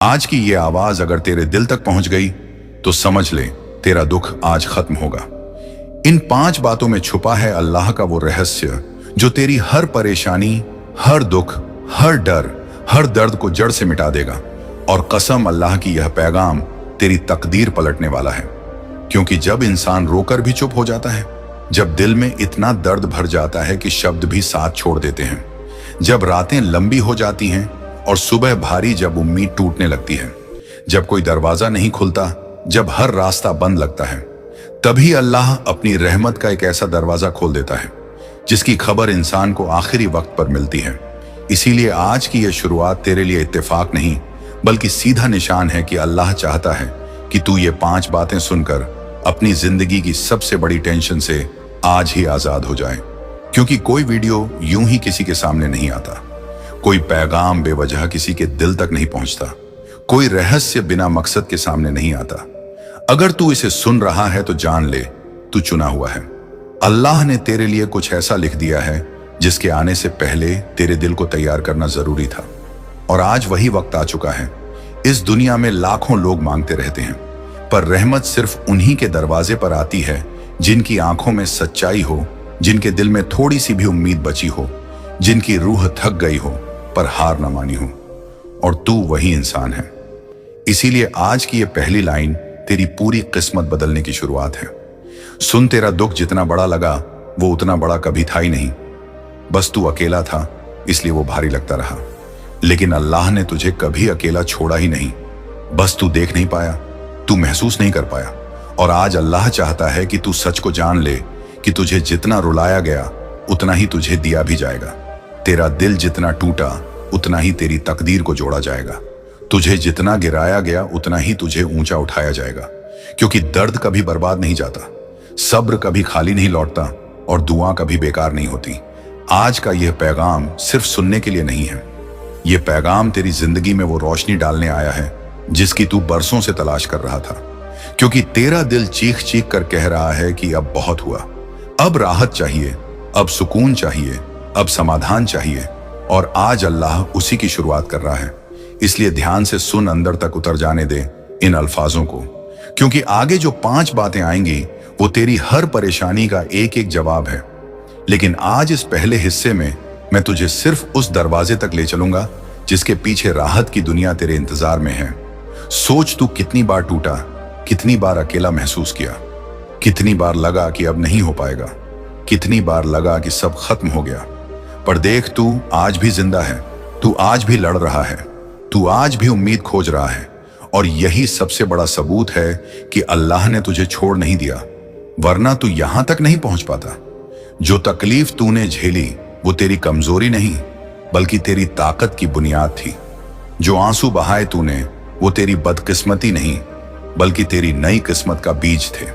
आज की ये आवाज अगर तेरे दिल तक पहुंच गई तो समझ ले तेरा दुख आज खत्म होगा। इन 5 बातों में छुपा है अल्लाह का वो रहस्य जो तेरी हर परेशानी, हर दुख, हर डर, हर दर्द को जड़ से मिटा देगा। और कसम अल्लाह की, यह पैगाम तेरी तकदीर पलटने वाला है। क्योंकि जब इंसान रोकर भी चुप हो जाता है, जब दिल में इतना दर्द भर जाता है कि शब्द भी साथ छोड़ देते हैं, जब रातें लंबी हो जाती हैं और सुबह भारी, जब उम्मीद टूटने लगती है, जब कोई दरवाजा नहीं खुलता, जब हर रास्ता बंद लगता है, तभी अल्लाह अपनी रहमत का एक ऐसा दरवाजा खोल देता है जिसकी खबर इंसान को आखिरी वक्त पर मिलती है। इसीलिए आज की यह शुरुआत तेरे लिए इत्तेफाक नहीं बल्कि सीधा निशान है कि अल्लाह चाहता है कि तू ये 5 बातें सुनकर अपनी जिंदगी की सबसे बड़ी टेंशन से आज ही आजाद हो जाए। क्योंकि कोई वीडियो यूं ही किसी के सामने नहीं आता, कोई पैगाम बेवजह किसी के दिल तक नहीं पहुंचता, कोई रहस्य बिना मकसद के सामने नहीं आता। अगर तू इसे सुन रहा है तो जान ले, तू चुना हुआ है। अल्लाह ने तेरे लिए कुछ ऐसा लिख दिया है जिसके आने से पहले तेरे दिल को तैयार करना जरूरी था। और आज वही वक्त आ चुका है। इस दुनिया में लाखों लोग मांगते रहते हैं, पर रहमत सिर्फ उन्हीं के दरवाजे पर आती है जिनकी आंखों में सच्चाई हो, जिनके दिल में थोड़ी सी भी उम्मीद बची हो, जिनकी रूह थक गई हो पर हार न मानी हो। और तू वही इंसान है। इसीलिए आज की ये पहली लाइन तेरी पूरी किस्मत बदलने की शुरुआत है। सुन, तेरा दुख जितना बड़ा लगा वो उतना बड़ा कभी था ही नहीं। बस तू अकेला था इसलिए वो भारी लगता रहा। लेकिन अल्लाह ने तुझे कभी अकेला छोड़ा ही नहीं। बस तू देख नहीं पाया, तू महसूस नहीं कर पाया। और आज अल्लाह चाहता है कि तू सच को जान ले कि तुझे जितना रुलाया गया उतना ही तुझे दिया भी जाएगा। तेरा दिल जितना टूटा उतना ही तेरी तकदीर को जोड़ा जाएगा। तुझे जितना गिराया गया उतना ही तुझे ऊंचा उठाया जाएगा। क्योंकि दर्द कभी बर्बाद नहीं जाता, सब्र कभी खाली नहीं लौटता और दुआ कभी बेकार नहीं होती। आज का यह पैगाम सिर्फ सुनने के लिए नहीं है, यह पैगाम तेरी जिंदगी में वो रोशनी डालने आया है जिसकी तू बरसों से तलाश कर रहा था। क्योंकि तेरा दिल चीख चीख कर कह रहा है कि अब बहुत हुआ, अब राहत चाहिए, अब सुकून चाहिए, अब समाधान चाहिए। और आज अल्लाह उसी की शुरुआत कर रहा है। इसलिए ध्यान से सुन, अंदर तक उतर जाने दे इन अल्फाजों को। क्योंकि आगे जो 5 बातें आएंगी वो तेरी हर परेशानी का एक एक जवाब है। लेकिन आज इस पहले हिस्से में मैं तुझे सिर्फ उस दरवाजे तक ले चलूंगा जिसके पीछे राहत की दुनिया तेरे इंतजार में है। सोच, तू कितनी बार टूटा, कितनी बार अकेला महसूस किया, कितनी बार लगा कि अब नहीं हो पाएगा, कितनी बार लगा कि सब खत्म हो गया। पर देख, तू आज भी जिंदा है, तू आज भी लड़ रहा है, तू आज भी उम्मीद खोज रहा है। और यही सबसे बड़ा सबूत है कि अल्लाह ने तुझे छोड़ नहीं दिया, वरना तू यहां तक नहीं पहुंच पाता। जो तकलीफ तूने झेली वो तेरी कमजोरी नहीं बल्कि तेरी ताकत की बुनियाद थी। जो आंसू बहाए तूने वो तेरी बदकिस्मती नहीं बल्कि तेरी नई किस्मत का बीज थे।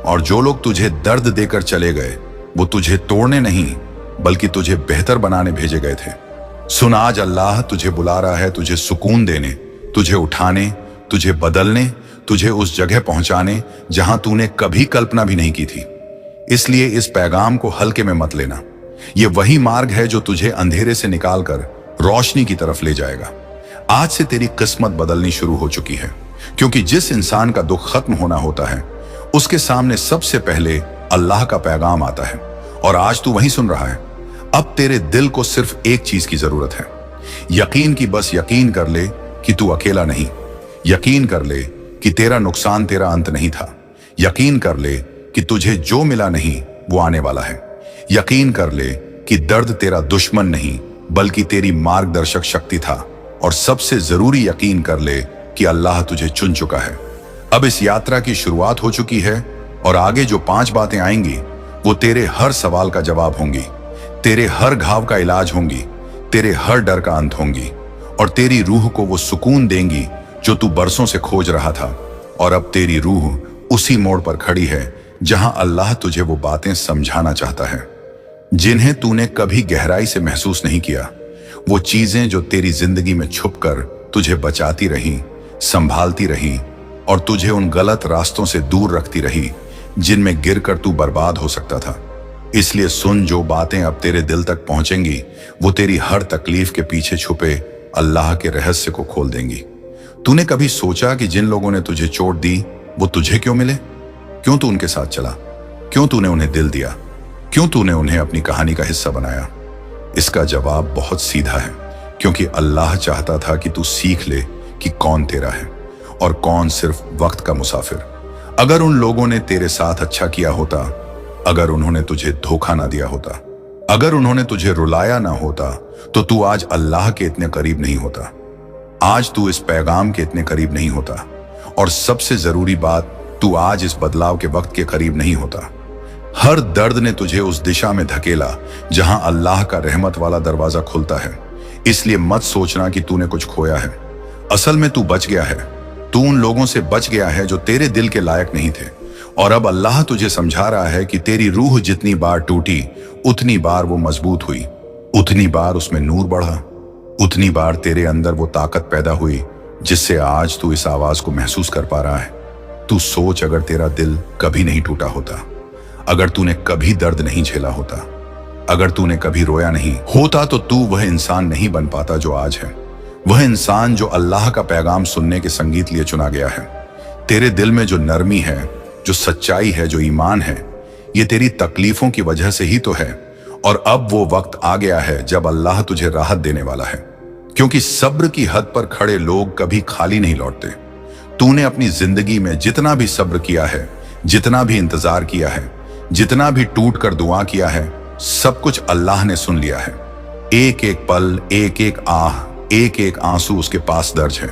और जो लोग तुझे दर्द देकर चले गए वो तुझे तोड़ने नहीं बल्कि तुझे बेहतर बनाने भेजे गए थे। सुन, आज अल्लाह तुझे बुला रहा है, तुझे सुकून देने, तुझे उठाने, तुझे बदलने, तुझे उस जगह पहुंचाने जहां तूने कभी कल्पना भी नहीं की थी। इसलिए इस पैगाम को हल्के में मत लेना। यह वही मार्ग है जो तुझे अंधेरे से निकालकर रोशनी की तरफ ले जाएगा। आज से तेरी किस्मत बदलनी शुरू हो चुकी है। क्योंकि जिस इंसान का दुख खत्म होना होता है उसके सामने सबसे पहले अल्लाह का पैगाम आता है। और आज तू वही सुन रहा है। अब तेरे दिल को सिर्फ एक चीज की जरूरत है, यकीन की। बस यकीन कर ले कि तू अकेला नहीं, यकीन कर ले कि तेरा नुकसान तेरा अंत नहीं था, यकीन कर ले कि तुझे जो मिला नहीं वो आने वाला है, यकीन कर ले कि दर्द तेरा दुश्मन नहीं बल्कि तेरी मार्गदर्शक शक्ति था। और सबसे जरूरी यकीन कर ले कि अल्लाह तुझे चुन चुका है। अब इस यात्रा की शुरुआत हो चुकी है और आगे जो 5 बातें आएंगी वो तेरे हर सवाल का जवाब होंगी, तेरे हर घाव का इलाज होंगी, तेरे हर डर का अंत होंगी और तेरी रूह को वो सुकून देंगी जो तू बरसों से खोज रहा था। और अब तेरी रूह उसी मोड़ पर खड़ी है जहां अल्लाह तुझे वो बातें समझाना चाहता है जिन्हें तूने कभी गहराई से महसूस नहीं किया। वो चीजें जो तेरी जिंदगी में छुपकर तुझे बचाती रही, संभालती रही और तुझे उन गलत रास्तों से दूर रखती रही जिनमें गिरकर तू बर्बाद हो सकता था। इसलिए सुन, जो बातें अब तेरे दिल तक पहुंचेंगी वो तेरी हर तकलीफ के पीछे छुपे अल्लाह के रहस्य को खोल देंगी। तूने कभी सोचा कि जिन लोगों ने तुझे चोट दी वो तुझे क्यों मिले? क्यों तू उनके साथ चला? क्यों तूने उन्हें दिल दिया? क्यों तूने उन्हें अपनी कहानी का हिस्सा बनाया? इसका जवाब बहुत सीधा है, क्योंकि अल्लाह चाहता था कि तू सीख ले कि कौन तेरा है और कौन सिर्फ वक्त का मुसाफिर। अगर उन लोगों ने तेरे साथ अच्छा किया होता, अगर उन्होंने तुझे धोखा ना दिया होता, अगर उन्होंने तुझे रुलाया ना होता, तो तू आज अल्लाह के इतने करीब नहीं होता। आज तू इस पैगाम के इतने करीब नहीं होता, और सबसे जरूरी बात, तू आज इस बदलाव के वक्त के करीब नहीं होता। हर दर्द ने तुझे उस दिशा में धकेला जहां अल्लाह का रहमत वाला दरवाजा खुलता है। इसलिए मत सोचना कि तूने कुछ खोया है। असल में तू बच गया है। तू उन लोगों से बच गया है जो तेरे दिल के लायक नहीं थे, और अब अल्लाह तुझे समझा रहा है कि तेरी रूह जितनी बार टूटी, उतनी बार वो मजबूत हुई, उतनी बार उसमें नूर बढ़ा, उतनी बार तेरे अंदर वो ताकत पैदा हुई जिससे आज तू इस आवाज को महसूस कर पा रहा है। तू सोच, अगर तेरा दिल कभी नहीं टूटा होता, अगर तूने कभी दर्द नहीं झेला होता, अगर तूने कभी रोया नहीं होता, तो तू वह इंसान नहीं बन पाता जो आज है। वह इंसान जो अल्लाह का पैगाम सुनने के संगीत लिए चुना गया है। तेरे दिल में जो नरमी है, जो सच्चाई है, जो ईमान है, ये तेरी तकलीफों की वजह से ही तो है। और अब वो वक्त आ गया है जब अल्लाह तुझे राहत देने वाला है, क्योंकि सब्र की हद पर खड़े लोग कभी खाली नहीं लौटते। तूने अपनी जिंदगी में जितना भी सब्र किया है, जितना भी इंतजार किया है, जितना भी टूट कर दुआ किया है, सब कुछ अल्लाह ने सुन लिया है। एक एक पल, एक एक आह, एक एक आंसू उसके पास दर्ज है।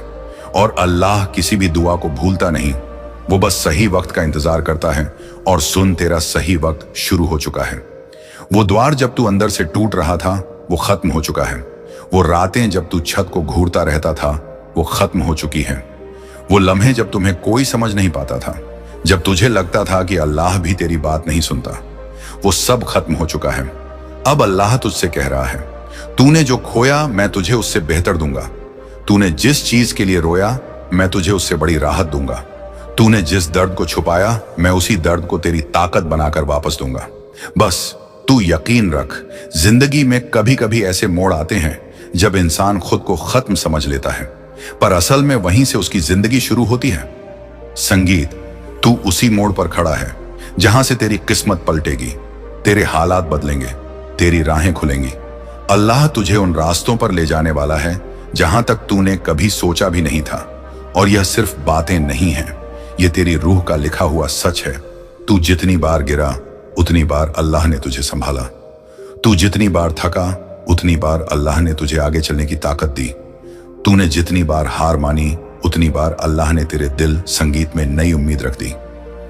और अल्लाह किसी भी दुआ को भूलता नहीं, वो बस सही वक्त का इंतजार करता है। और सुन, तेरा सही वक्त शुरू हो चुका है। वो द्वार जब तू अंदर से टूट रहा था, वो खत्म हो चुका है। वो रातें जब तू छत को घूरता रहता था, वो खत्म हो चुकी हैं। वो लम्हे जब तुम्हें कोई समझ नहीं पाता था, जब तुझे लगता था कि अल्लाह भी तेरी बात नहीं सुनता, वो सब खत्म हो चुका है। अब अल्लाह तुझसे कह रहा है, तूने जो खोया मैं तुझे उससे बेहतर दूंगा। तूने जिस चीज के लिए रोया, मैं तुझे उससे बड़ी राहत दूंगा। तूने जिस दर्द को छुपाया, मैं उसी दर्द को तेरी ताकत बनाकर वापस दूंगा। बस तू यकीन रख, जिंदगी में कभी कभी ऐसे मोड़ आते हैं जब इंसान खुद को खत्म समझ लेता है, पर असल में वहीं से उसकी जिंदगी शुरू होती है। संगीत, तू उसी मोड़ पर खड़ा है जहां से तेरी किस्मत पलटेगी, तेरे हालात बदलेंगे, तेरी राहें खुलेंगी। अल्लाह तुझे उन रास्तों पर ले जाने वाला है जहां तक तूने कभी सोचा भी नहीं था। और यह सिर्फ बातें नहीं हैं, यह तेरी रूह का लिखा हुआ सच है। तू जितनी बार गिरा, उतनी बार अल्लाह ने तुझे संभाला। तू जितनी बार थका, उतनी बार अल्लाह ने तुझे आगे चलने की ताकत दी। तूने जितनी बार हार मानी, उतनी बार अल्लाह ने तेरे दिल संगीत में नई उम्मीद रख दी।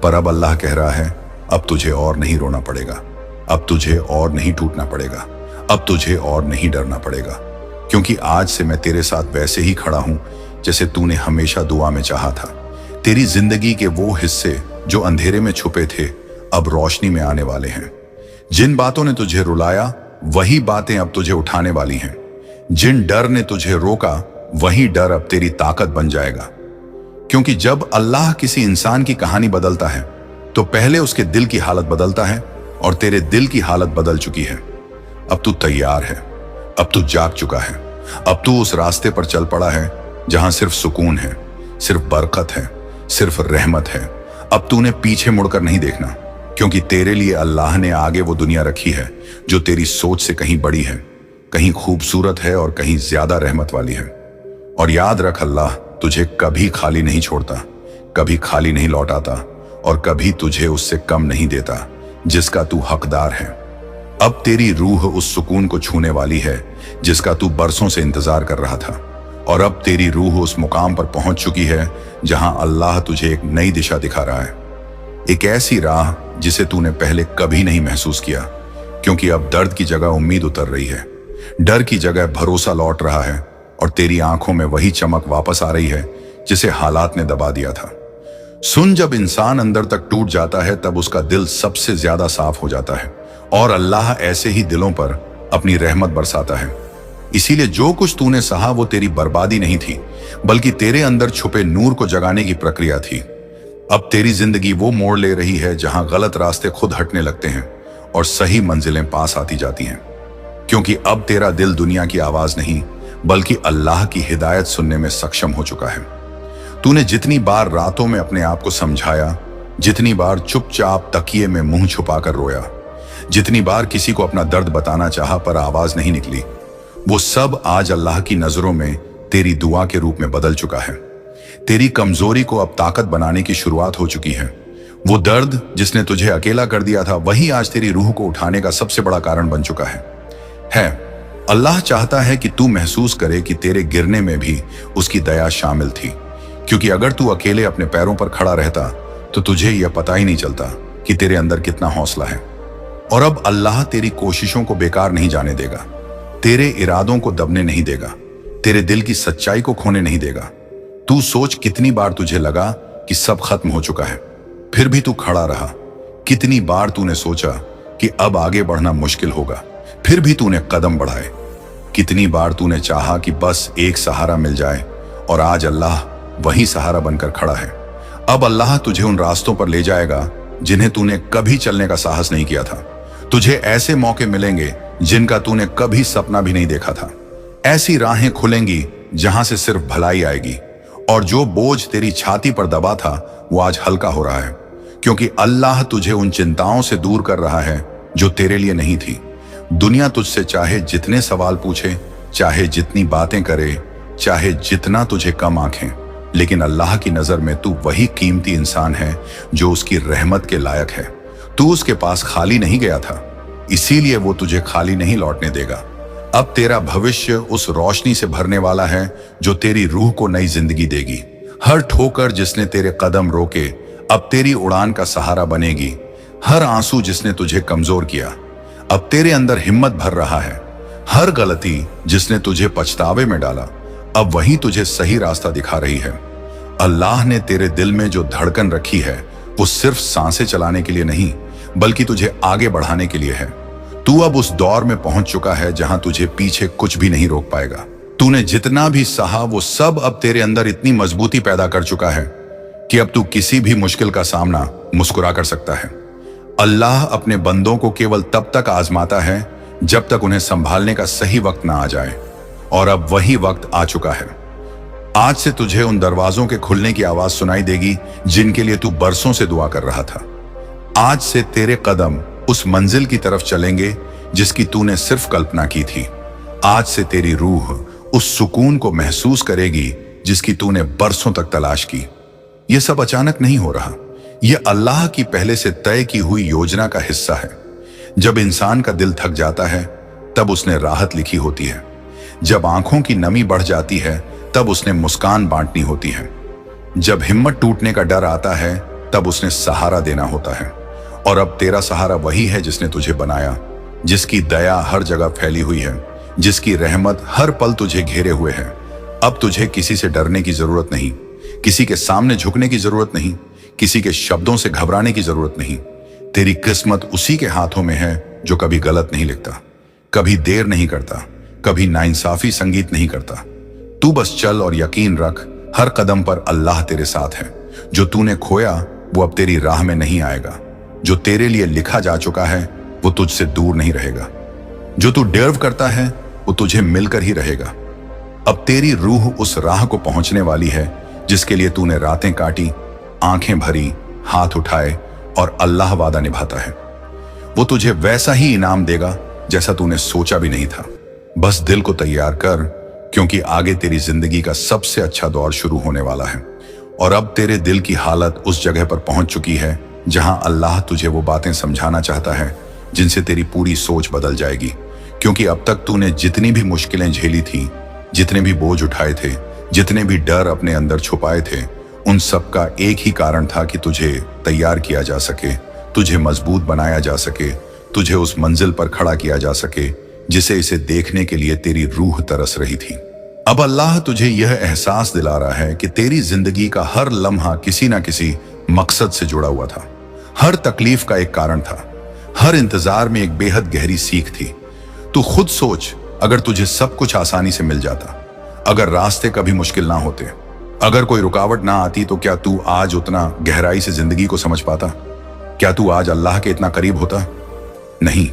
पर अब अल्लाह कह रहा है, अब तुझे और नहीं रोना पड़ेगा, अब तुझे और नहीं टूटना पड़ेगा, अब तुझे और नहीं डरना पड़ेगा, क्योंकि आज से मैं तेरे साथ वैसे ही खड़ा हूं जैसे तूने हमेशा दुआ में चाहा था। तेरी जिंदगी के वो हिस्से जो अंधेरे में छुपे थे, अब रोशनी में आने वाले हैं। जिन बातों ने तुझे रुलाया, वही बातें अब तुझे उठाने वाली हैं। जिन डर ने तुझे रोका, वही डर अब तेरी ताकत बन जाएगा। क्योंकि जब अल्लाह किसी इंसान की कहानी बदलता है, तो पहले उसके दिल की हालत बदलता है, और तेरे दिल की हालत बदल चुकी है। अब तू तैयार है, अब तू जाग चुका है, अब तू उस रास्ते पर चल पड़ा है जहां सिर्फ सुकून है, सिर्फ बरकत है, सिर्फ रहमत है। अब तूने पीछे मुड़कर नहीं देखना, क्योंकि तेरे लिए अल्लाह ने आगे वो दुनिया रखी है जो तेरी सोच से कहीं बड़ी है, कहीं खूबसूरत है और कहीं ज्यादा रहमत वाली है। और याद रख, अल्लाह तुझे कभी खाली नहीं छोड़ता, कभी खाली नहीं लौटाता, और कभी तुझे उससे कम नहीं देता जिसका तू हकदार है। अब तेरी रूह उस सुकून को छूने वाली है जिसका तू बरसों से इंतजार कर रहा था। और अब तेरी रूह उस मुकाम पर पहुंच चुकी है जहां अल्लाह तुझे एक नई दिशा दिखा रहा है, एक ऐसी राह जिसे तूने पहले कभी नहीं महसूस किया। क्योंकि अब दर्द की जगह उम्मीद उतर रही है, डर की जगह भरोसा लौट रहा है, और तेरी आंखों में वही चमक वापस आ रही है जिसे हालात ने दबा दिया था। सुन, जब इंसान अंदर तक टूट जाता है, तब उसका दिल सबसे ज्यादा साफ हो जाता है, और अल्लाह ऐसे ही दिलों पर अपनी रहमत बरसाता है। इसीलिए जो कुछ तूने सहा वो तेरी बर्बादी नहीं थी, बल्कि तेरे अंदर छुपे नूर को जगाने की प्रक्रिया थी। अब तेरी जिंदगी वो मोड़ ले रही है जहां गलत रास्ते खुद हटने लगते हैं और सही मंजिलें पास आती जाती हैं। क्योंकि अब तेरा दिल दुनिया की आवाज नहीं, बल्कि अल्लाह की हिदायत सुनने में सक्षम हो चुका है। तूने जितनी बार रातों में अपने आप को समझाया, जितनी बार चुपचाप तकिए में मुंह छुपाकर रोया, जितनी बार किसी को अपना दर्द बताना चाहा पर आवाज नहीं निकली, वो सब आज अल्लाह की नजरों में तेरी दुआ के रूप में बदल चुका है। तेरी कमजोरी को अब ताकत बनाने की शुरुआत हो चुकी है। वो दर्द जिसने तुझे अकेला कर दिया था, वही आज तेरी रूह को उठाने का सबसे बड़ा कारण बन चुका है। अल्लाह चाहता है कि तू महसूस करे कि तेरे गिरने में भी उसकी दया शामिल थी, क्योंकि अगर तू अकेले अपने पैरों पर खड़ा रहता तो तुझे यह पता ही नहीं चलता कि तेरे अंदर कितना हौसला है। और अब अल्लाह तेरी कोशिशों को बेकार नहीं जाने देगा, तेरे इरादों को दबने नहीं देगा, तेरे दिल की सच्चाई को खोने नहीं देगा। तू सोच कितनी बार तुझे लगा कि सब खत्म हो चुका है, फिर भी तू खड़ा रहा। कितनी बार तूने सोचा कि अब आगे बढ़ना मुश्किल होगा, फिर भी तूने कदम बढ़ाए। कितनी बार तूने चाहा कि बस एक सहारा मिल जाए, और आज अल्लाह वही सहारा बनकर खड़ा है। अब अल्लाह तुझे उन रास्तों पर ले जाएगा जिन्हें तूने कभी चलने का साहस नहीं किया था। तुझे ऐसे मौके मिलेंगे जिनका तूने कभी सपना भी नहीं देखा था। ऐसी राहें खुलेंगी जहां से सिर्फ भलाई आएगी, और जो बोझ तेरी छाती पर दबा था वो आज हल्का हो रहा है, क्योंकि अल्लाह तुझे उन चिंताओं से दूर कर रहा है जो तेरे लिए नहीं थी। दुनिया तुझसे चाहे जितने सवाल पूछे, चाहे जितनी बातें करे, चाहे जितना तुझे कम आंखें, लेकिन अल्लाह की नजर में तू वही कीमती इंसान है जो उसकी रहमत के लायक है। तू उसके पास खाली नहीं गया था, इसीलिए वो तुझे खाली नहीं लौटने देगा। अब तेरा भविष्य उस रोशनी से भरने वाला है जो तेरी रूह को नई जिंदगी देगी। हर ठोकर जिसने तेरे कदम रोके अब तेरी उड़ान का सहारा बनेगी। हर आंसू जिसने तुझे कमजोर किया अब तेरे अंदर हिम्मत भर रहा है। हर गलती जिसने तुझे पछतावे में डाला अब वही तुझे सही रास्ता दिखा रही है। अल्लाह ने तेरे दिल में जो धड़कन रखी है वो सिर्फ सांसें चलाने के लिए नहीं, बल्कि तुझे आगे बढ़ाने के लिए है। तू अब उस दौर में पहुंच चुका है जहां तुझे पीछे कुछ भी नहीं रोक पाएगा। तूने जितना भी सहा वो सब अब तेरे अंदर इतनी मजबूती पैदा कर चुका है कि अब तू किसी भी मुश्किल का सामना मुस्कुरा कर सकता है। अल्लाह अपने बंदों को केवल तब तक आजमाता है जब तक उन्हें संभालने का सही वक्त ना आ जाए, और अब वही वक्त आ चुका है। आज से तुझे उन दरवाजों के खुलने की आवाज सुनाई देगी जिनके लिए तू बरसों से दुआ कर रहा था। आज से तेरे कदम उस मंजिल की तरफ चलेंगे जिसकी तूने सिर्फ कल्पना की थी। आज से तेरी रूह उस सुकून को महसूस करेगी जिसकी तूने बरसों तक तलाश की। यह सब अचानक नहीं हो रहा, यह अल्लाह की पहले से तय की हुई योजना का हिस्सा है। जब इंसान का दिल थक जाता है तब उसने राहत लिखी होती है। जब आंखों की नमी बढ़ जाती है तब उसने मुस्कान बांटनी होती है। जब हिम्मत टूटने का डर आता है तब उसने सहारा देना होता है। और अब तेरा सहारा वही है जिसने तुझे बनाया, जिसकी दया हर जगह फैली हुई है, जिसकी रहमत हर पल तुझे घेरे हुए है। अब तुझे किसी से डरने की जरूरत नहीं, किसी के सामने झुकने की जरूरत नहीं, किसी के शब्दों से घबराने की जरूरत नहीं। तेरी किस्मत उसी के हाथों में है जो कभी गलत नहीं लिखता, कभी देर नहीं करता, कभी नाइंसाफी संगीत नहीं करता। तू बस चल और यकीन रख, हर कदम पर अल्लाह तेरे साथ है। जो तूने खोया वो अब तेरी राह में नहीं आएगा। जो तेरे लिए लिखा जा चुका है वो तुझसे दूर नहीं रहेगा। जो तू डिजर्व करता है वो तुझे मिलकर ही रहेगा। अब तेरी रूह उस राह को पहुंचने वाली है जिसके लिए तूने रातें काटी, आंखें भरी, हाथ उठाए, और अल्लाह वादा निभाता है। वो तुझे वैसा ही इनाम देगा जैसा तूने सोचा भी नहीं था। बस दिल को तैयार कर, क्योंकि आगे तेरी जिंदगी का सबसे अच्छा दौर शुरू होने वाला है। और अब तेरे दिल की हालत उस जगह पर पहुंच चुकी है जहां अल्लाह तुझे वो बातें समझाना चाहता है जिनसे तेरी पूरी सोच बदल जाएगी। क्योंकि अब तक तूने जितनी भी मुश्किलें झेली थी, जितने भी बोझ उठाए थे, जितने भी डर अपने अंदर छुपाए थे, उन सब का एक ही कारण था कि तुझे तैयार किया जा सके, तुझे मजबूत बनाया जा सके, तुझे उस मंजिल पर खड़ा किया जा सके जिसे इसे देखने के लिए तेरी रूह तरस रही थी। अब अल्लाह तुझे यह एहसास दिला रहा है कि तेरी जिंदगी का हर लम्हा किसी ना किसी मकसद से जुड़ा हुआ था। हर तकलीफ का एक कारण था, हर इंतजार में एक बेहद गहरी सीख थी। तू खुद सोच, अगर तुझे सब कुछ आसानी से मिल जाता, अगर रास्ते कभी मुश्किल ना होते, अगर कोई रुकावट ना आती, तो क्या तू आज उतना गहराई से जिंदगी को समझ पाता? क्या तू आज अल्लाह के इतना करीब होता? नहीं,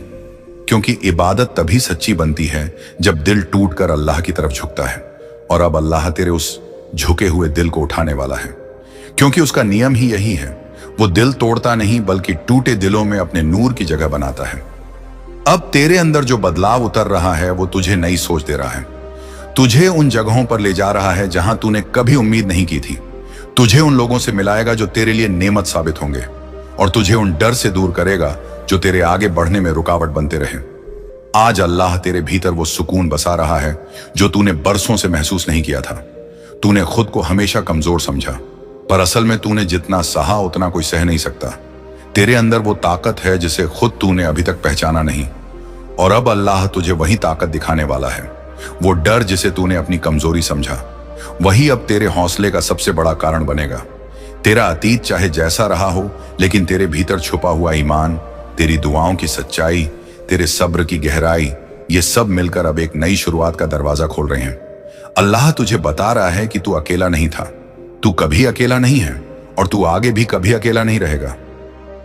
क्योंकि इबादत तभी सच्ची बनती है जब दिल टूट कर अल्लाह की तरफ झुकता है। और अब अल्लाह तेरे उस झुके हुए दिल को उठाने वाला है, क्योंकि उसका नियम ही यही है। वो दिल तोड़ता नहीं बल्कि टूटे दिलों में अपने नूर की जगह बनाता है। अब तेरे अंदर जो बदलाव उतर रहा है वो तुझे नई सोच दे रहा है, तुझे उन जगहों पर ले जा रहा है जहां तूने कभी उम्मीद नहीं की थी। तुझे उन लोगों से मिलाएगा जो तेरे लिए नेमत साबित होंगे, और तुझे उन डर से दूर करेगा जो तेरे आगे बढ़ने में रुकावट बनते रहे। आज अल्लाह तेरे भीतर वो सुकून बसा रहा है जो तूने बरसों से महसूस नहीं किया था। तूने खुद को हमेशा कमजोर समझा, पर असल में तूने जितना सहा उतना कोई सह नहीं सकता। तेरे अंदर वो ताकत है जिसे खुद तूने अभी तक पहचाना नहीं, और अब अल्लाह तुझे वही ताकत दिखाने वाला है। वो डर जिसे तूने अपनी कमजोरी समझा, वही अब तेरे हौसले का सबसे बड़ा कारण बनेगा। तेरा अतीत चाहे जैसा रहा हो, लेकिन तेरे भीतर छुपा हुआ ईमान, तेरी दुआओं की सच्चाई, तेरे सब्र की गहराई, ये सब मिलकर अब एक नई शुरुआत का दरवाजा खोल रहे हैं। अल्लाह तुझे बता रहा है कि तू अकेला नहीं था, तू कभी अकेला नहीं है, और तू आगे भी कभी अकेला नहीं रहेगा।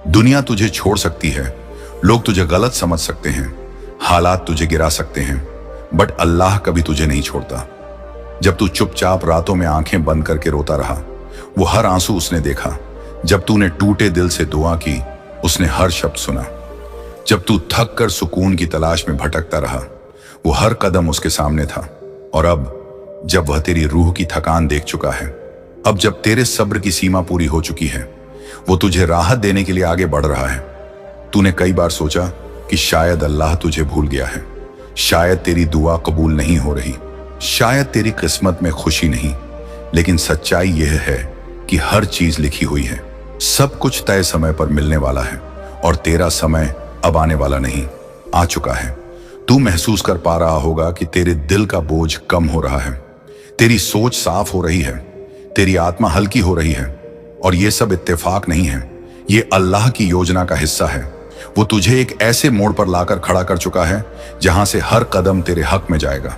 दुनिया तुझे छोड़ सकती है, लोग तुझे गलत समझ सकते हैं, हालात तुझे गिरा सकते हैं, बट अल्लाह कभी तुझे नहीं छोड़ता। जब तू चुपचाप रातों में आंखें बंद करके रोता रहा, वो हर आंसू उसने देखा। जब तूने टूटे दिल से दुआ की, उसने हर शब्द सुना। जब तू थक कर सुकून की तलाश में भटकता रहा, वो हर कदम उसके सामने था। और अब जब वह तेरी रूह की थकान देख चुका है, अब जब तेरे सब्र की सीमा पूरी हो चुकी है, वो तुझे राहत देने के लिए आगे बढ़ रहा है। तूने कई बार सोचा कि शायद अल्लाह तुझे भूल गया है, शायद तेरी दुआ कबूल नहीं हो रही, शायद तेरी किस्मत में खुशी नहीं, लेकिन सच्चाई यह है कि हर चीज लिखी हुई है। सब कुछ तय समय पर मिलने वाला है, और तेरा समय अब आने वाला नहीं, आ चुका है। तू महसूस कर पा रहा होगा कि तेरे दिल का बोझ कम हो रहा है, तेरी सोच साफ हो रही है, तेरी आत्मा हल्की हो रही है। और ये सब इत्तेफाक नहीं है, ये अल्लाह की योजना का हिस्सा है। वो तुझे एक ऐसे मोड़ पर लाकर खड़ा कर चुका है जहां से हर कदम तेरे हक में जाएगा।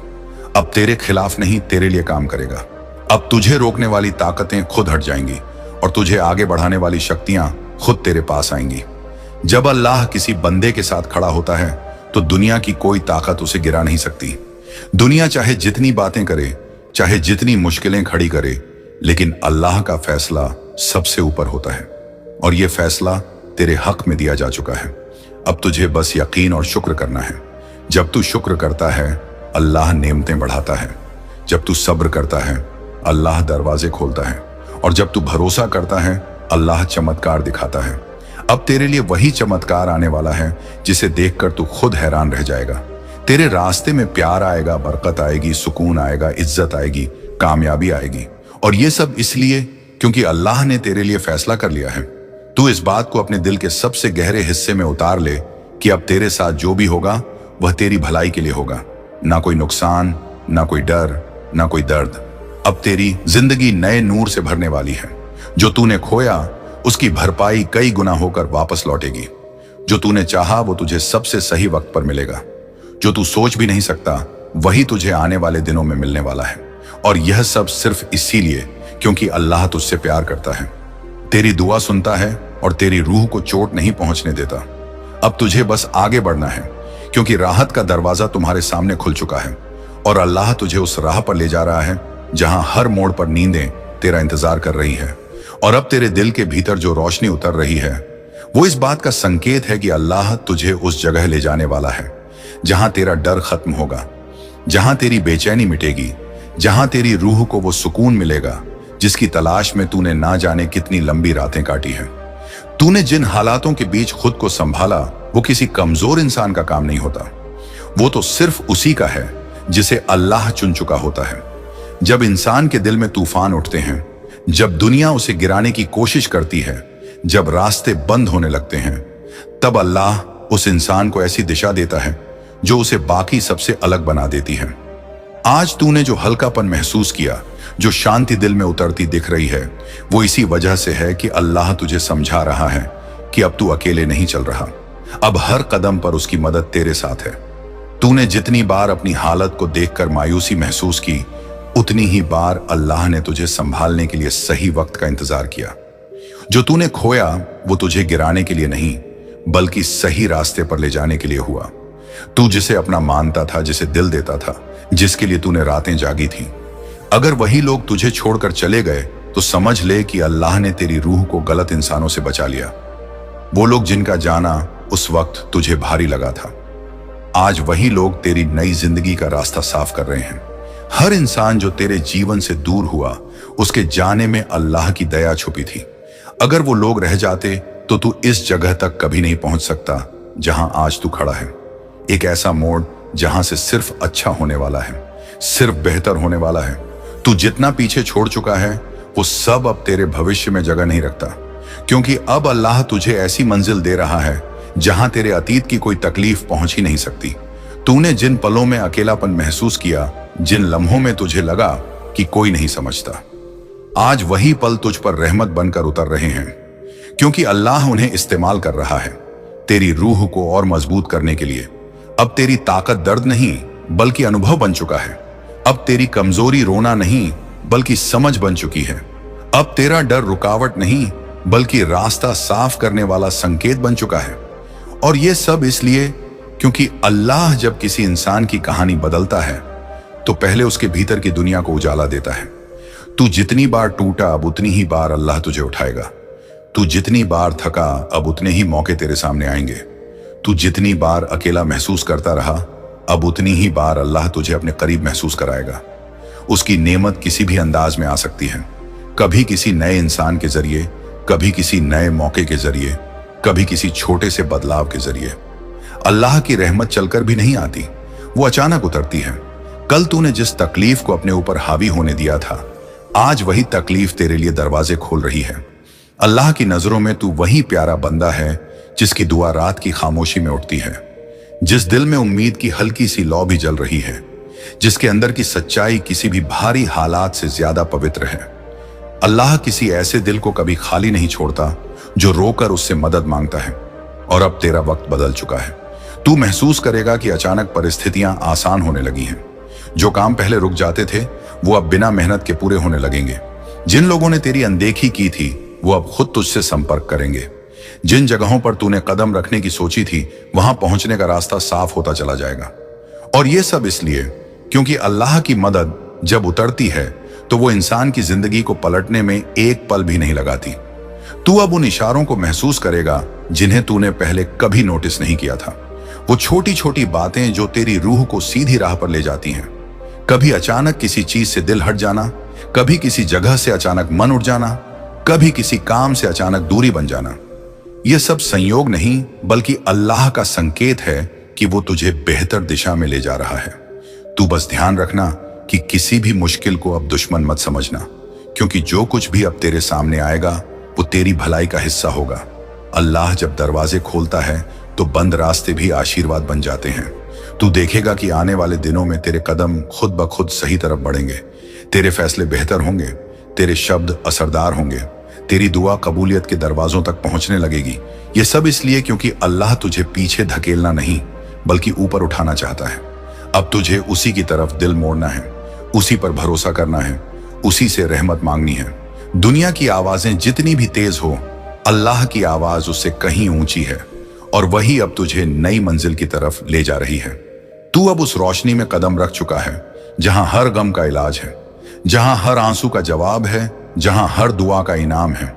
अब तेरे खिलाफ नहीं, तेरे लिए काम करेगा। अब तुझे रोकने वाली ताकतें खुद हट जाएंगी, और तुझे आगे बढ़ाने वाली शक्तियां खुद तेरे पास आएंगी। जब अल्लाह किसी बंदे के साथ खड़ा होता है तो दुनिया की कोई ताकत उसे गिरा नहीं सकती। दुनिया चाहे जितनी बातें करे, चाहे जितनी मुश्किलें खड़ी करे, लेकिन अल्लाह का फैसला सबसे ऊपर होता है, और यह फैसला तेरे हक में दिया जा चुका है। अब तुझे बस यकीन और शुक्र करना है। जब तू शुक्र करता है, अल्लाह नेमतें बढ़ाता है। जब तू सब्र करता है, अल्लाह दरवाजे खोलता है, और जब तू भरोसा करता है, अल्लाह चमत्कार दिखाता है। अब तेरे लिए वही चमत्कार आने वाला है जिसे देखकर तू खुद हैरान रह जाएगा। तेरे रास्ते में प्यार आएगा, बरकत आएगी, सुकून आएगा, इज्जत आएगी, कामयाबी आएगी, और ये सब इसलिए क्योंकि अल्लाह ने तेरे लिए फैसला कर लिया है। तू इस बात को अपने दिल के सबसे गहरे हिस्से में उतार ले कि अब तेरे साथ जो भी होगा वह तेरी भलाई के लिए होगा। ना कोई नुकसान, ना कोई डर, ना कोई दर्द। अब तेरी जिंदगी नए नूर से भरने वाली है। जो तूने खोया उसकी भरपाई कई गुना होकर वापस लौटेगी। जो तूने चाहा वो तुझे सबसे सही वक्त पर मिलेगा। जो तू सोच भी नहीं सकता वही तुझे आने वाले दिनों में मिलने वाला है, और यह सब सिर्फ इसीलिए क्योंकि अल्लाह तुझसे प्यार करता है, तेरी दुआ सुनता है और तेरी रूह को चोट नहीं पहुंचने देता। अब तुझे बस आगे बढ़ना है, क्योंकि राहत का दरवाजा तुम्हारे सामने खुल चुका है, और अल्लाह तुझे उस राह पर ले जा रहा है जहां हर मोड़ पर नींदें तेरा इंतजार कर रही है। और अब तेरे दिल के भीतर जो रोशनी उतर रही है वो इस बात का संकेत है कि अल्लाह तुझे उस जगह ले जाने वाला है जहां तेरा डर खत्म होगा, जहां तेरी बेचैनी मिटेगी, जहां तेरी रूह को वो सुकून मिलेगा जिसकी तलाश में तूने ना जाने कितनी लंबी रातें काटी हैं। तूने जिन हालातों के बीच खुद को संभाला वो किसी कमजोर इंसान का काम नहीं होता, वो तो सिर्फ उसी का है जिसे अल्लाह चुन चुका होता है। जब इंसान के दिल में तूफान उठते हैं, जब दुनिया उसे गिराने की कोशिश करती है, जब रास्ते बंद होने लगते हैं, तब अल्लाह उस इंसान को ऐसी दिशा देता है जो उसे बाकी सबसे अलग बना देती है। आज तूने जो हल्कापन महसूस किया, जो शांति दिल में उतरती दिख रही है, वो इसी वजह से है कि अल्लाह तुझे समझा रहा है कि अब तू अकेले नहीं चल रहा। अब हर कदम पर उसकी मदद तेरे साथ है। तूने जितनी बार अपनी हालत को देखकर मायूसी महसूस की, उतनी ही बार अल्लाह ने तुझे संभालने के लिए सही वक्त का इंतजार किया। जो तूने खोया वो तुझे गिराने के लिए नहीं, बल्कि सही रास्ते पर ले जाने के लिए हुआ। तू जिसे अपना मानता था, जिसे दिल देता था, जिसके लिए तूने रातें जागी थी, अगर वही लोग तुझे छोड़कर चले गए तो समझ ले कि अल्लाह ने तेरी रूह को गलत इंसानों से बचा लिया। वो लोग जिनका जाना उस वक्त तुझे भारी लगा था, आज वही लोग तेरी नई जिंदगी का रास्ता साफ कर रहे हैं। हर इंसान जो तेरे जीवन से दूर हुआ, उसके जाने में अल्लाह की दया छुपी थी। अगर वो लोग रह जाते तो तू इस जगह तक कभी नहीं पहुंच सकता जहां आज तू खड़ा है। एक ऐसा मोड़ जहां से सिर्फ अच्छा होने वाला है, सिर्फ बेहतर होने वाला है। तू जितना पीछे छोड़ चुका है वो सब अब तेरे भविष्य में जगह नहीं रखता, क्योंकि अब अल्लाह तुझे ऐसी मंजिल दे रहा है जहां तेरे अतीत की कोई तकलीफ पहुंच ही नहीं सकती। तूने जिन पलों में अकेलापन महसूस किया, जिन लम्हों में तुझे लगा कि कोई नहीं समझता, आज वही पल तुझ पर रहमत बनकर उतर रहे हैं, क्योंकि अल्लाह उन्हें इस्तेमाल कर रहा है तेरी रूह को और मजबूत करने के लिए। अब तेरी ताकत दर्द नहीं बल्कि अनुभव बन चुका है। अब तेरी कमजोरी रोना नहीं बल्कि समझ बन चुकी है। अब तेरा डर रुकावट नहीं बल्कि रास्ता साफ करने वाला संकेत बन चुका है। और ये सब इसलिए क्योंकि अल्लाह जब किसी इंसान की कहानी बदलता है तो पहले उसके भीतर की दुनिया को उजाला देता है। तू जितनी बार टूटा अब उतनी ही बार अल्लाह तुझे उठाएगा। तू जितनी बार थका अब उतने ही मौके तेरे सामने आएंगे। तू जितनी बार अकेला महसूस करता रहा अब उतनी ही बार अल्लाह तुझे अपने करीब महसूस कराएगा। उसकी नेमत किसी भी अंदाज में आ सकती है, कभी किसी नए इंसान के जरिए, कभी किसी नए मौके के जरिए, कभी किसी छोटे से बदलाव के जरिए। अल्लाह की रहमत चलकर भी नहीं आती, वो अचानक उतरती है। कल तूने जिस तकलीफ को अपने ऊपर हावी होने दिया था, आज वही तकलीफ तेरे लिए दरवाजे खोल रही है। अल्लाह की नजरों में तू वही प्यारा बंदा है जिसकी दुआ रात की खामोशी में उठती है, जिस दिल में उम्मीद की हल्की सी लौ भी जल रही है, जिसके अंदर की सच्चाई किसी भी भारी हालात से ज्यादा पवित्र है। अल्लाह किसी ऐसे दिल को कभी खाली नहीं छोड़ता जो रोकर उससे मदद मांगता है। और अब तेरा वक्त बदल चुका है। तू महसूस करेगा कि अचानक परिस्थितियां आसान होने लगी हैं। जो काम पहले रुक जाते थे वो अब बिना मेहनत के पूरे होने लगेंगे। जिन लोगों ने तेरी अनदेखी की थी वो अब खुद तुझसे संपर्क करेंगे। जिन जगहों पर तूने कदम रखने की सोची थी वहां पहुंचने का रास्ता साफ होता चला जाएगा। और ये सब इसलिए क्योंकि अल्लाह की मदद जब उतरती है तो वो इंसान की जिंदगी को पलटने में एक पल भी नहीं लगाती। तू अब उन इशारों को महसूस करेगा जिन्हें तूने पहले कभी नोटिस नहीं किया था। वो छोटी छोटी बातें जो तेरी रूह को सीधी राह पर ले जाती हैं। कभी अचानक किसी चीज से दिल हट जाना, कभी किसी जगह से अचानक मन उठ जाना, कभी किसी काम से अचानक दूरी बन जाना। यह सब संयोग नहीं बल्कि अल्लाह का संकेत है कि वो तुझे बेहतर दिशा में ले जा रहा है। तू बस ध्यान रखना कि किसी भी मुश्किल को अब दुश्मन मत समझना, क्योंकि जो कुछ भी अब तेरे सामने आएगा वो तेरी भलाई का हिस्सा होगा। अल्लाह जब दरवाजे खोलता है तो बंद रास्ते भी आशीर्वाद बन जाते हैं। तू देखेगा कि आने वाले दिनों में तेरे कदम खुद ब खुद सही तरफ बढ़ेंगे, तेरे फैसले बेहतर होंगे, तेरे शब्द असरदार होंगे, तेरी दुआ कबूलियत के दरवाजों तक पहुंचने लगेगी। ये सब इसलिए क्योंकि अल्लाह तुझे पीछे धकेलना नहीं बल्कि ऊपर उठाना चाहता है। अब तुझे उसी की तरफ दिल मोड़ना है, उसी पर भरोसा करना है, उसी से रहमत मांगनी है। दुनिया की आवाजें जितनी भी तेज हो, अल्लाह की आवाज उससे कहीं ऊंची है और वही अब तुझे नई मंजिल की तरफ ले जा रही है। तू अब उस रोशनी में कदम रख चुका है जहां हर गम का इलाज है, जहां हर आंसू का जवाब है, जहां हर दुआ का इनाम है।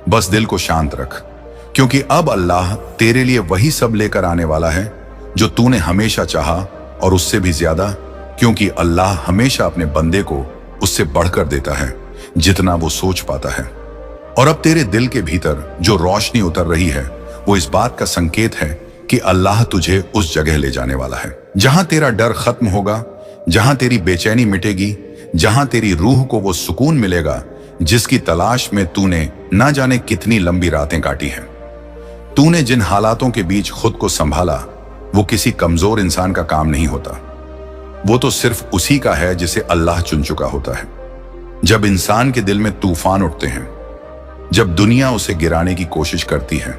बस दिल को शांत रख, क्योंकि अब अल्लाह तेरे लिए वही सब लेकर आने वाला है जो तूने हमेशा चाहा, और उससे भी ज्यादा, क्योंकि अल्लाह हमेशा अपने बंदे को उससे बढ़कर देता है जितना वो सोच पाता है। और अब तेरे दिल के भीतर जो रोशनी उतर रही है वो इस बात का संकेत है कि अल्लाह तुझे उस जगह ले जाने वाला है जहां तेरा डर खत्म होगा, जहां तेरी बेचैनी मिटेगी, जहां तेरी रूह को वो सुकून मिलेगा जिसकी तलाश में तूने ना जाने कितनी लंबी रातें काटी हैं। तूने जिन हालातों के बीच खुद को संभाला वो किसी कमजोर इंसान का काम नहीं होता, वो तो सिर्फ उसी का है जिसे अल्लाह चुन चुका होता है। जब इंसान के दिल में तूफान उठते हैं, जब दुनिया उसे गिराने की कोशिश करती है,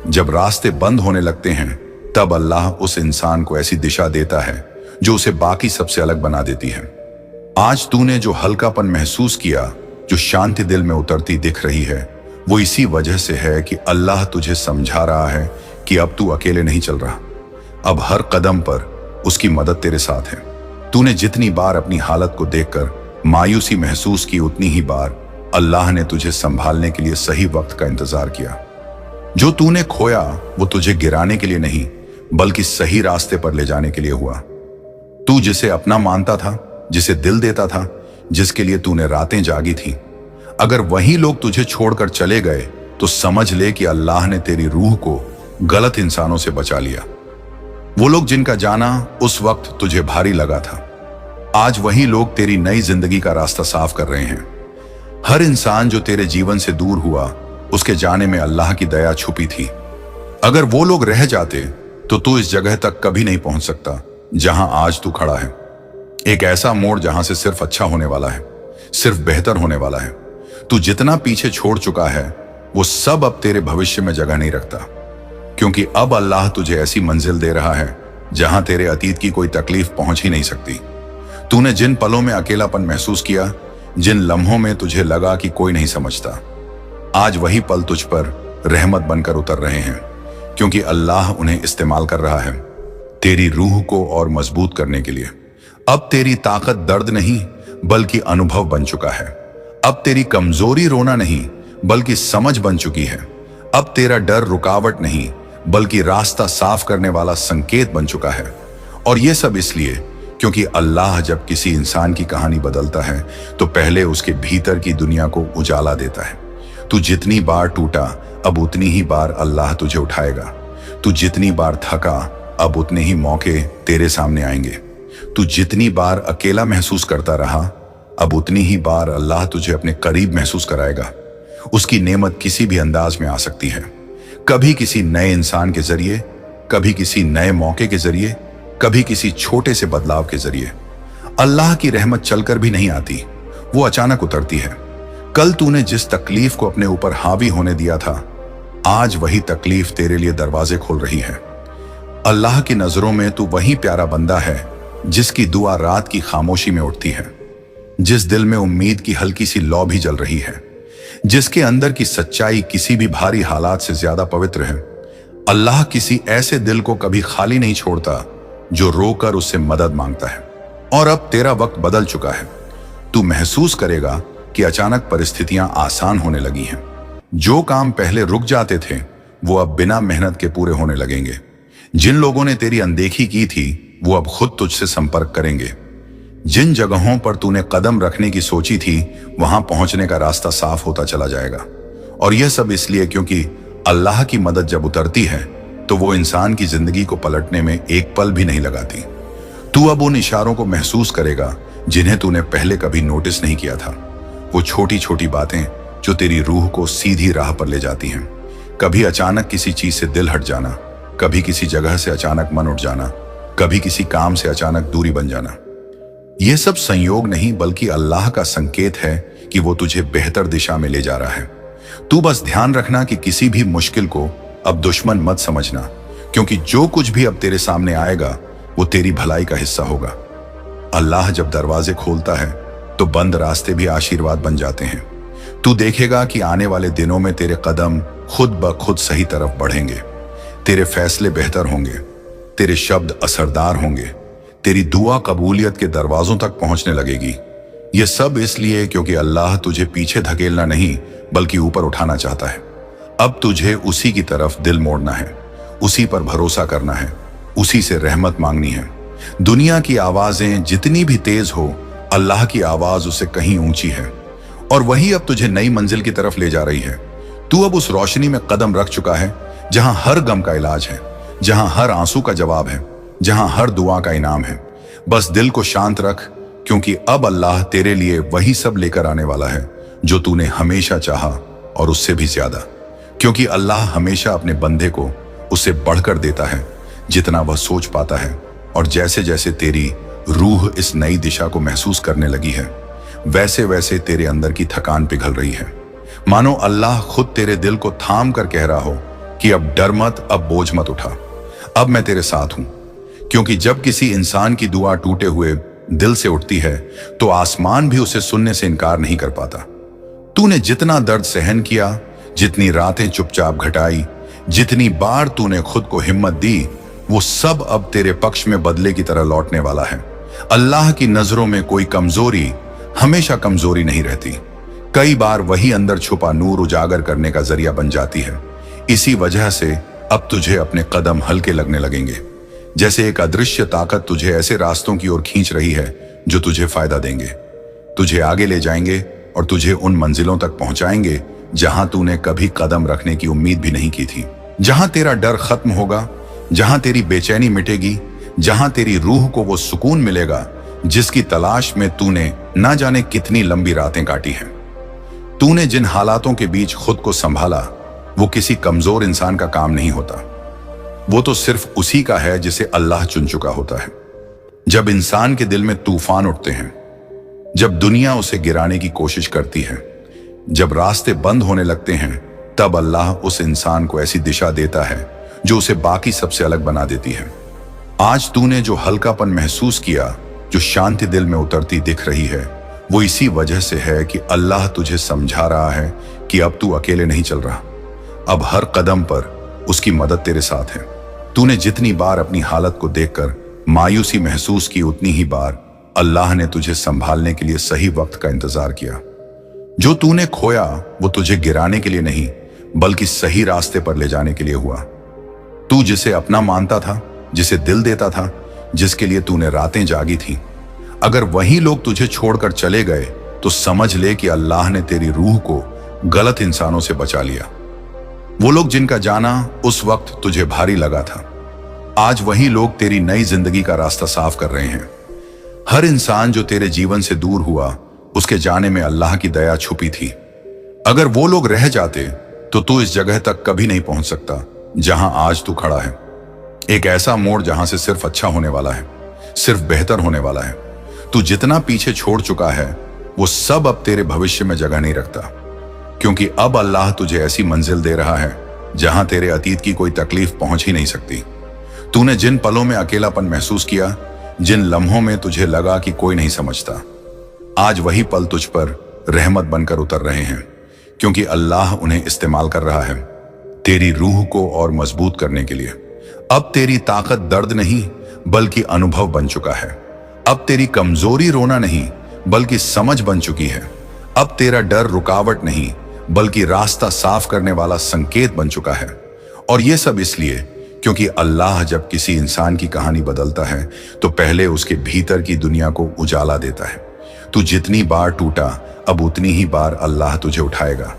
जब रास्ते बंद होने लगते हैं, तब अल्लाह उस इंसान को ऐसी दिशा देता है जो उसे बाकी सबसे अलग बना देती है। आज तूने जो हल्कापन महसूस किया, जो शांति दिल में उतरती दिख रही है, वो इसी वजह से है कि अल्लाह तुझे समझा रहा है कि अब तू अकेले नहीं चल रहा। अब हर कदम पर उसकी मदद तेरे साथ है। तूने जितनी बार अपनी हालत को देखकर मायूसी महसूस की उतनी ही बार अल्लाह ने तुझे संभालने के लिए सही वक्त का इंतजार किया। जो तूने खोया वो तुझे गिराने के लिए नहीं बल्कि सही रास्ते पर ले जाने के लिए हुआ। तू जिसे अपना मानता था, जिसे दिल देता था, जिसके लिए तूने रातें जागी थी, अगर वही लोग तुझे छोड़कर चले गए तो समझ ले कि अल्लाह ने तेरी रूह को गलत इंसानों से बचा लिया। वो लोग जिनका जाना उस वक्त तुझे भारी लगा था, आज वही लोग तेरी नई जिंदगी का रास्ता साफ कर रहे हैं। हर इंसान जो तेरे जीवन से दूर हुआ उसके जाने में अल्लाह की दया छुपी थी। अगर वो लोग रह जाते तो तू इस जगह तक कभी नहीं पहुंच सकता जहां आज तू खड़ा है। एक ऐसा मोड़ जहां से सिर्फ अच्छा होने वाला है, सिर्फ बेहतर होने वाला है। तू जितना पीछे छोड़ चुका है वो सब अब तेरे भविष्य में जगह नहीं रखता, क्योंकि अब अल्लाह तुझे ऐसी मंजिल दे रहा है जहां तेरे अतीत की कोई तकलीफ पहुंच ही नहीं सकती। तूने जिन पलों में अकेलापन महसूस किया, जिन लम्हों में तुझे लगा कि कोई नहीं समझता, आज वही पल तुझ पर रहमत बनकर उतर रहे हैं, क्योंकि अल्लाह उन्हें इस्तेमाल कर रहा है तेरी रूह को और मजबूत करने के लिए। अब तेरी ताकत दर्द नहीं बल्कि अनुभव बन चुका है। अब तेरी कमजोरी रोना नहीं बल्कि समझ बन चुकी है। अब तेरा डर रुकावट नहीं बल्कि रास्ता साफ करने वाला संकेत बन चुका है। और यह सब इसलिए क्योंकि अल्लाह जब किसी इंसान की कहानी बदलता है तो पहले उसके भीतर की दुनिया को उजाला देता है। तू जितनी बार टूटा अब उतनी ही बार अल्लाह तुझे उठाएगा। तू जितनी बार थका अब उतने ही मौके तेरे सामने आएंगे। तू जितनी बार अकेला महसूस करता रहा अब उतनी ही बार अल्लाह तुझे अपने करीब महसूस कराएगा। उसकी नेमत किसी भी अंदाज में आ सकती है, कभी किसी नए इंसान के जरिए, कभी किसी नए मौके के जरिए, कभी किसी छोटे से बदलाव के जरिए। अल्लाह की रहमत चलकर भी नहीं आती, वो अचानक उतरती है। कल तूने जिस तकलीफ को अपने ऊपर हावी होने दिया था, आज वही तकलीफ तेरे लिए दरवाजे खोल रही है। अल्लाह की नजरों में तू वही प्यारा बंदा है जिसकी दुआ रात की खामोशी में उठती है, जिस दिल में उम्मीद की हल्की सी लौ भी जल रही है, जिसके अंदर की सच्चाई किसी भी भारी हालात से ज्यादा पवित्र है। अल्लाह किसी ऐसे दिल को कभी खाली नहीं छोड़ता जो रोकर उससे मदद मांगता है। और अब तेरा वक्त बदल चुका है। तू महसूस करेगा कि अचानक परिस्थितियां आसान होने लगी हैं। जो काम पहले रुक जाते थे वो अब बिना मेहनत के पूरे होने लगेंगे। जिन लोगों ने तेरी अनदेखी की थी वो अब खुद तुझसे संपर्क करेंगे। जिन जगहों पर तूने कदम रखने की सोची थी वहां पहुंचने का रास्ता साफ होता चला जाएगा। और यह सब इसलिए क्योंकि अल्लाह की मदद जब उतरती है तो वो इंसान की जिंदगी को पलटने में एक पल भी नहीं लगाती। तू अब उन इशारों को महसूस करेगा जिन्हें तूने पहले कभी नोटिस नहीं किया था। वो छोटी छोटी बातें जो तेरी रूह को सीधी राह पर ले जाती हैं। कभी अचानक किसी चीज से दिल हट जाना, कभी किसी जगह से अचानक मन उठ जाना, कभी किसी काम से अचानक दूरी बन जाना। यह सब संयोग नहीं बल्कि अल्लाह का संकेत है कि वो तुझे बेहतर दिशा में ले जा रहा है। तू बस ध्यान रखना कि किसी भी मुश्किल को अब दुश्मन मत समझना, क्योंकि जो कुछ भी अब तेरे सामने आएगा वो तेरी भलाई का हिस्सा होगा। अल्लाह जब दरवाजे खोलता है तो बंद रास्ते भी आशीर्वाद बन जाते हैं। तू देखेगा कि आने वाले दिनों में तेरे कदम खुद ब खुद सही तरफ बढ़ेंगे। तेरे फैसले बेहतर होंगे, तेरे शब्द असरदार होंगे, तेरी दुआ कबूलियत के दरवाजों तक पहुंचने लगेगी। यह सब इसलिए क्योंकि अल्लाह तुझे पीछे धकेलना नहीं बल्कि ऊपर उठाना चाहता है। अब तुझे उसी की तरफ दिल मोड़ना है, उसी पर भरोसा करना है, उसी से रहमत मांगनी है। दुनिया की आवाजें जितनी भी तेज हो, अल्लाह की आवाज उससे कहीं ऊंची है और वही अब तुझे नई मंजिल की तरफ ले जा रही है। तू अब उस रोशनी में कदम रख चुका है जहां हर गम का इलाज है, जहां हर आंसू का जवाब है, जहां हर दुआ का इनाम है। बस दिल को शांत रख, क्योंकि अब अल्लाह तेरे लिए वही सब लेकर आने वाला है जो तूने हमेशा चाहा और उससे भी ज्यादा। क्योंकि अल्लाह हमेशा अपने बंदे को उससे बढ़कर देता है जितना वह सोच पाता है। और जैसे जैसे तेरी रूह इस नई दिशा को महसूस करने लगी है, वैसे वैसे तेरे अंदर की थकान पिघल रही है। मानो अल्लाह खुद तेरे दिल को थाम कर कह रहा हो कि अब डर मत, अब बोझ मत उठा, अब मैं तेरे साथ हूं। क्योंकि जब किसी इंसान की दुआ टूटे हुए दिल से उठती है तो आसमान भी उसे सुनने से इनकार नहीं कर पाता। तूने जितना दर्द सहन किया, जितनी रातें चुपचाप घटाई, जितनी बार तूने खुद को हिम्मत दी, वो सब अब तेरे पक्ष में बदले की तरह लौटने वाला है। अल्लाह की नजरों में कोई कमजोरी हमेशा कमजोरी नहीं रहती। कई बार वही अंदर छुपा नूर उजागर करने का जरिया बन जाती है। इसी वजह से अब तुझे अपने कदम हल्के लगने लगेंगे, जैसे एक अदृश्य ताकत तुझे ऐसे रास्तों की ओर खींच रही है जो तुझे फायदा देंगे, तुझे आगे ले जाएंगे और तुझे उन मंजिलों तक पहुंचाएंगे जहां तूने कभी कदम रखने की उम्मीद भी नहीं की थी। जहां तेरा डर खत्म होगा, जहां तेरी बेचैनी मिटेगी, जहां तेरी रूह को वो सुकून मिलेगा जिसकी तलाश में तूने ना जाने कितनी लंबी रातें काटी हैं। तूने जिन हालातों के बीच खुद को संभाला, वो किसी कमजोर इंसान का काम नहीं होता, वो तो सिर्फ उसी का है जिसे अल्लाह चुन चुका होता है। जब इंसान के दिल में तूफान उठते हैं, जब दुनिया उसे गिराने की कोशिश करती है, जब रास्ते बंद होने लगते हैं, तब अल्लाह उस इंसान को ऐसी दिशा देता है जो उसे बाकी सबसे अलग बना देती है। आज तूने जो हल्कापन महसूस किया, जो शांति दिल में उतरती दिख रही है, वो इसी वजह से है कि अल्लाह तुझे समझा रहा है कि अब तू अकेले नहीं चल रहा। अब हर कदम पर उसकी मदद तेरे साथ है। तूने जितनी बार अपनी हालत को देखकर मायूसी महसूस की, उतनी ही बार अल्लाह ने तुझे संभालने के लिए सही वक्त का इंतजार किया। जो तूने खोया वो तुझे गिराने के लिए नहीं, बल्कि सही रास्ते पर ले जाने के लिए हुआ। तू जिसे अपना मानता था, जिसे दिल देता था, जिसके लिए तूने रातें जागी थी, अगर वही लोग तुझे छोड़कर चले गए तो समझ ले कि अल्लाह ने तेरी रूह को गलत इंसानों से बचा लिया। वो लोग जिनका जाना उस वक्त तुझे भारी लगा था, आज वही लोग तेरी नई जिंदगी का रास्ता साफ कर रहे हैं। हर इंसान जो तेरे जीवन से दूर हुआ, उसके जाने में अल्लाह की दया छुपी थी। अगर वो लोग रह जाते तो तू इस जगह तक कभी नहीं पहुंच सकता जहां आज तू खड़ा है। एक ऐसा मोड़ जहां से सिर्फ अच्छा होने वाला है, सिर्फ बेहतर होने वाला है। तू जितना पीछे छोड़ चुका है, वो सब अब तेरे भविष्य में जगह नहीं रखता, क्योंकि अब अल्लाह तुझे ऐसी मंजिल दे रहा है जहां तेरे अतीत की कोई तकलीफ पहुंच ही नहीं सकती। तूने जिन पलों में अकेलापन महसूस किया, जिन लम्हों में तुझे लगा कि कोई नहीं समझता, आज वही पल तुझ पर रहमत बनकर उतर रहे हैं, क्योंकि अल्लाह उन्हें इस्तेमाल कर रहा है तेरी रूह को और मजबूत करने के लिए। अब तेरी ताकत दर्द नहीं बल्कि अनुभव बन चुका है। अब तेरी कमजोरी रोना नहीं बल्कि समझ बन चुकी है। अब तेरा डर रुकावट नहीं बल्कि रास्ता साफ करने वाला संकेत बन चुका है। और ये सब इसलिए क्योंकि अल्लाह जब किसी इंसान की कहानी बदलता है तो पहले उसके भीतर की दुनिया को उजाला देता है। तू जितनी बार टूटा, अब उतनी ही बार अल्लाह तुझे उठाएगा।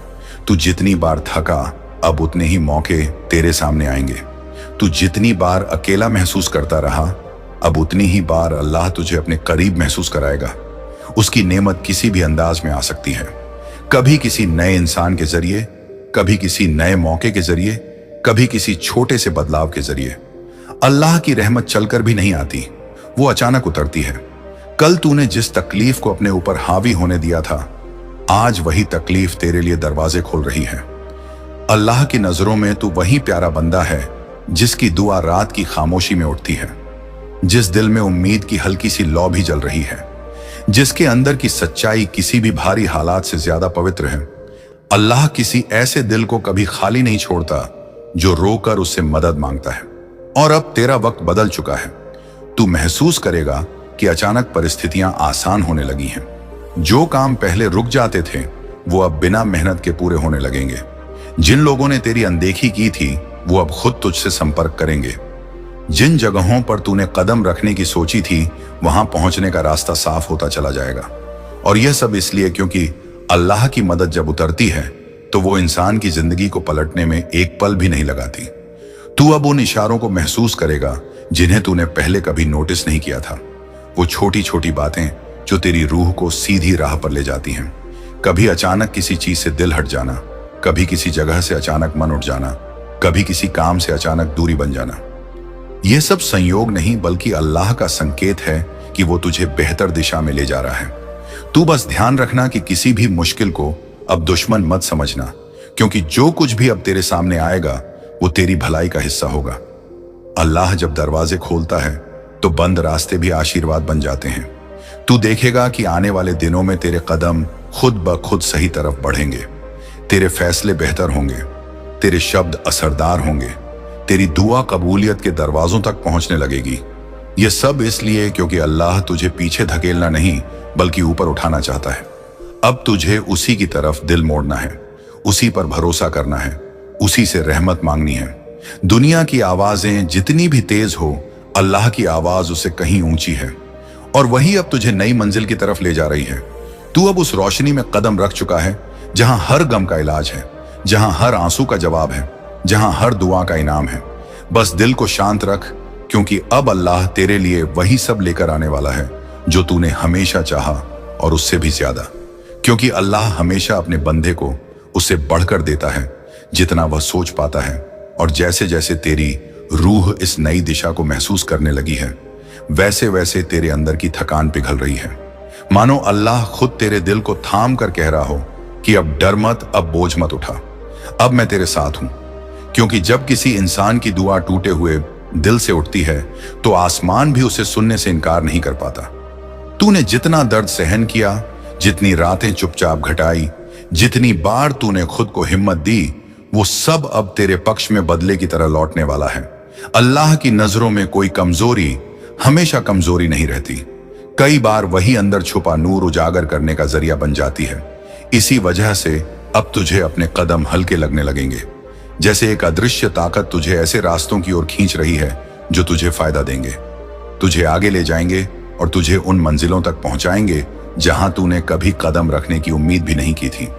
तू जितनी बार थका, अब उतने ही मौके तेरे सामने आएंगे। तू जितनी बार अकेला महसूस करता रहा, अब उतनी ही बार अल्लाह तुझे अपने करीब महसूस कराएगा। उसकी नेमत किसी भी अंदाज में आ सकती है, कभी किसी नए इंसान के जरिए, कभी किसी नए मौके के जरिए, कभी किसी छोटे से बदलाव के जरिए। अल्लाह की रहमत चलकर भी नहीं आती, वो अचानक उतरती है। कल तूने जिस तकलीफ को अपने ऊपर हावी होने दिया था, आज वही तकलीफ तेरे लिए दरवाजे खोल रही है। अल्लाह की नजरों में तू वही प्यारा बंदा है जिसकी दुआ रात की खामोशी में उठती है, जिस दिल में उम्मीद की हल्की सी लौ भी जल रही है, जिसके अंदर की सच्चाई किसी भी भारी हालात से ज्यादा पवित्र है। अल्लाह किसी ऐसे दिल को कभी खाली नहीं छोड़ता जो रोकर उससे मदद मांगता है। और अब तेरा वक्त बदल चुका है। तू महसूस करेगा कि अचानक परिस्थितियां आसान होने लगी हैं। जो काम पहले रुक जाते थे वो अब बिना मेहनत के पूरे होने लगेंगे। जिन लोगों ने तेरी अनदेखी की थी वो अब खुद तुझसे संपर्क करेंगे। जिन जगहों पर तूने कदम रखने की सोची थी वहां पहुंचने का रास्ता साफ होता चला जाएगा। और यह सब इसलिए क्योंकि अल्लाह की मदद जब उतरती है तो वो इंसान की जिंदगी को पलटने में एक पल भी नहीं लगाती। तू अब उन इशारों को महसूस करेगा जिन्हें तूने पहले कभी नोटिस नहीं किया था। वो छोटी छोटी बातें जो तेरी रूह को सीधी राह पर ले जाती हैं। कभी अचानक किसी चीज से दिल हट जाना, कभी किसी जगह से अचानक मन उठ जाना, कभी किसी काम से अचानक दूरी बन जाना। यह सब संयोग नहीं बल्कि अल्लाह का संकेत है कि वो तुझे बेहतर दिशा में ले जा रहा है। तू बस ध्यान रखना कि किसी भी मुश्किल को अब दुश्मन मत समझना, क्योंकि जो कुछ भी अब तेरे सामने आएगा वो तेरी भलाई का हिस्सा होगा। अल्लाह जब दरवाजे खोलता है तो बंद रास्ते भी आशीर्वाद बन जाते हैं। तू देखेगा कि आने वाले दिनों में तेरे कदम खुद ब खुद सही तरफ बढ़ेंगे। तेरे फैसले बेहतर होंगे, तेरे शब्द असरदार होंगे, तेरी दुआ कबूलियत के दरवाजों तक पहुंचने लगेगी। यह सब इसलिए क्योंकि अल्लाह तुझे पीछे धकेलना नहीं बल्कि ऊपर उठाना चाहता है। अब तुझे उसी की तरफ दिल मोड़ना है, उसी पर भरोसा करना है, उसी से रहमत मांगनी है। दुनिया की आवाजें जितनी भी तेज हो, अल्लाह की आवाज उससे कहीं ऊंची है, और वही अब तुझे नई मंजिल की तरफ ले जा रही है। तू अब उस रोशनी में कदम रख चुका है जहां हर गम का इलाज है, जहां हर आंसू का जवाब है, जहां हर दुआ का इनाम है। बस दिल को शांत रख, क्योंकि अब अल्लाह तेरे लिए वही सब लेकर आने वाला है जो तूने हमेशा चाहा, और उससे भी ज्यादा। क्योंकि अल्लाह हमेशा अपने बंदे को उससे बढ़कर देता है जितना वह सोच पाता है। और जैसे जैसे तेरी रूह इस नई दिशा को महसूस करने लगी है, वैसे वैसे तेरे अंदर की थकान पिघल रही है। मानो अल्लाह खुद तेरे दिल को थाम कर कह रहा हो कि अब डर मत, अब बोझ मत उठा, अब मैं तेरे साथ हूं। क्योंकि जब किसी इंसान की दुआ टूटे हुए दिल से उठती है तो आसमान भी उसे सुनने से इनकार नहीं कर पाता। तूने जितना दर्द सहन किया, जितनी रातें चुपचाप घटाई, जितनी बार तूने खुद को हिम्मत दी, वो सब अब तेरे पक्ष में बदले की तरह लौटने वाला है। अल्लाह की नजरों में कोई कमजोरी हमेशा कमजोरी नहीं रहती। कई बार वही अंदर छुपा नूर उजागर करने का जरिया बन जाती है। इसी वजह से अब तुझे अपने कदम हल्के लगने लगेंगे, जैसे एक अदृश्य ताकत तुझे ऐसे रास्तों की ओर खींच रही है जो तुझे फायदा देंगे, तुझे आगे ले जाएंगे और तुझे उन मंजिलों तक पहुंचाएंगे जहां तूने कभी कदम रखने की उम्मीद भी नहीं की थी।